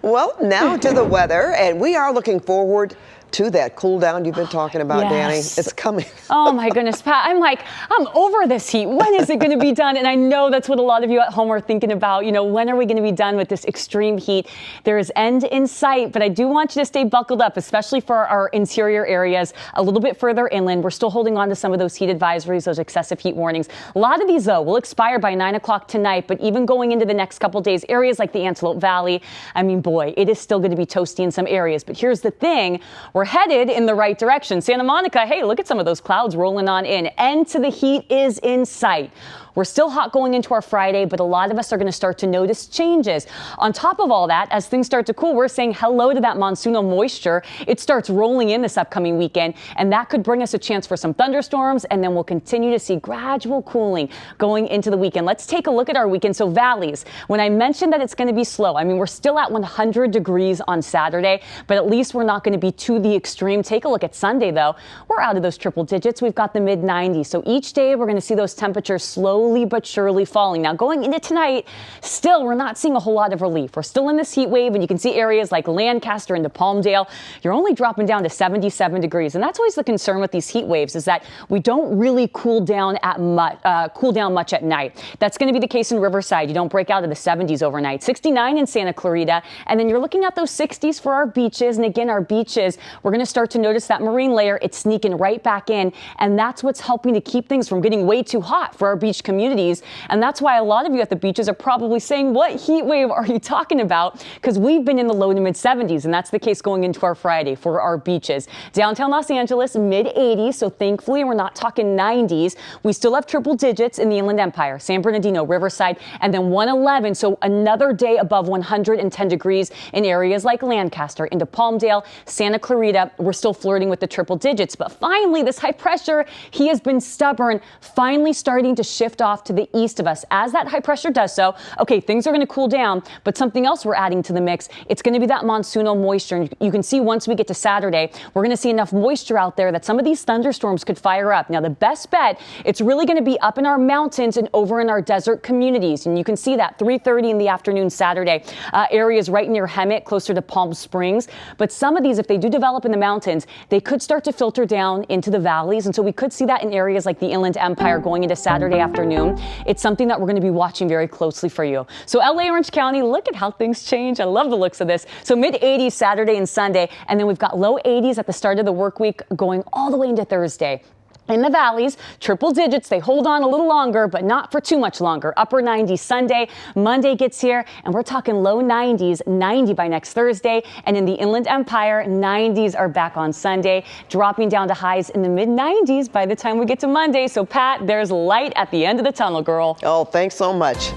Well, now to the weather, and we are looking forward to that cool down you've been talking about, Yes. Dani. It's coming. Oh my goodness, Pat. I'm over this heat. When is it going to be done? And I know that's what a lot of you at home are thinking about. You know, when are we going to be done with this extreme heat? There is end in sight, but I do want you to stay buckled up, especially for our interior areas. A little bit further inland, we're still holding on to some of those heat advisories, those excessive heat warnings. A lot of these, though, will expire by 9 o'clock tonight, but even going into the next couple days, areas like the Antelope Valley, I mean, boy, it is still going to be toasty in some areas. But here's the thing. We're headed in the right direction. Santa Monica, hey, look at some of those clouds rolling on in. End to the heat is in sight. We're still hot going into our Friday, but a lot of us are going to start to notice changes. On top of all that, as things start to cool, we're saying hello to that monsoonal moisture. It starts rolling in this upcoming weekend, and that could bring us a chance for some thunderstorms, and then we'll continue to see gradual cooling going into the weekend. Let's take a look at our weekend. So valleys, when I mentioned that it's going to be slow, I mean, we're still at 100 degrees on Saturday, but at least we're not going to be to the extreme. Take a look at Sunday, though. We're out of those triple digits. We've got the mid 90s. So each day we're going to see those temperatures slowly but surely falling. Now going into tonight, still we're not seeing a whole lot of relief. We're still in this heat wave, and you can see areas like Lancaster into Palmdale. You're only dropping down to 77 degrees, and that's always the concern with these heat waves, is that we don't really cool down much at night. That's going to be the case in Riverside. You don't break out of the 70s overnight. 69 in Santa Clarita, and then you're looking at those 60s for our beaches. And again, our beaches, we're going to start to notice that marine layer. It's sneaking right back in, and that's what's helping to keep things from getting way too hot for our beach communities. And that's why a lot of you at the beaches are probably saying, what heat wave are you talking about? Because we've been in the low to mid 70s, and that's the case going into our Friday for our beaches. Downtown Los Angeles, mid 80s. So thankfully, we're not talking 90s. We still have triple digits in the Inland Empire, San Bernardino, Riverside, and then 111. So another day above 110 degrees in areas like Lancaster into Palmdale, Santa Clarita. We're still flirting with the triple digits. But finally, this high pressure, he has been stubborn, finally starting to shift off to the east of us. As that high pressure does so, okay, things are going to cool down, but something else we're adding to the mix, it's going to be that monsoonal moisture. And you can see once we get to Saturday, we're going to see enough moisture out there that some of these thunderstorms could fire up. Now, the best bet, it's really going to be up in our mountains and over in our desert communities. And you can see that 3:30 in the afternoon Saturday, areas right near Hemet, closer to Palm Springs. But some of these, if they do develop in the mountains, they could start to filter down into the valleys. And so we could see that in areas like the Inland Empire going into Saturday afternoon. It's something that we're going to be watching very closely for you. So LA, Orange County, look at how things change. I love the looks of this. So mid 80s Saturday and Sunday, and then we've got low 80s at the start of the work week going all the way into Thursday. In the valleys, triple digits, they hold on a little longer, but not for too much longer. Upper 90s Sunday, Monday gets here, and we're talking low 90s, 90 by next Thursday. And in the Inland Empire, 90s are back on Sunday, dropping down to highs in the mid 90s by the time we get to Monday. So Pat, there's light at the end of the tunnel, girl. Oh, thanks so much.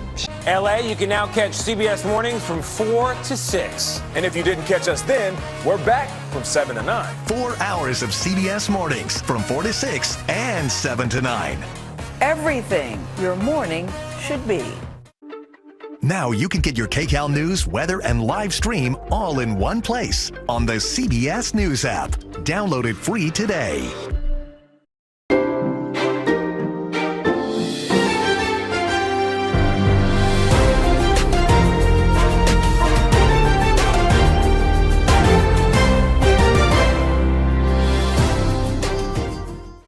LA, you can now catch CBS Mornings from 4 to 6. And if you didn't catch us then, we're back from 7 to 9. 4 hours of CBS Mornings from 4 to 6 and 7 to 9. Everything your morning should be. Now you can get your KCAL news, weather, and live stream all in one place on the CBS News app. Download it free today.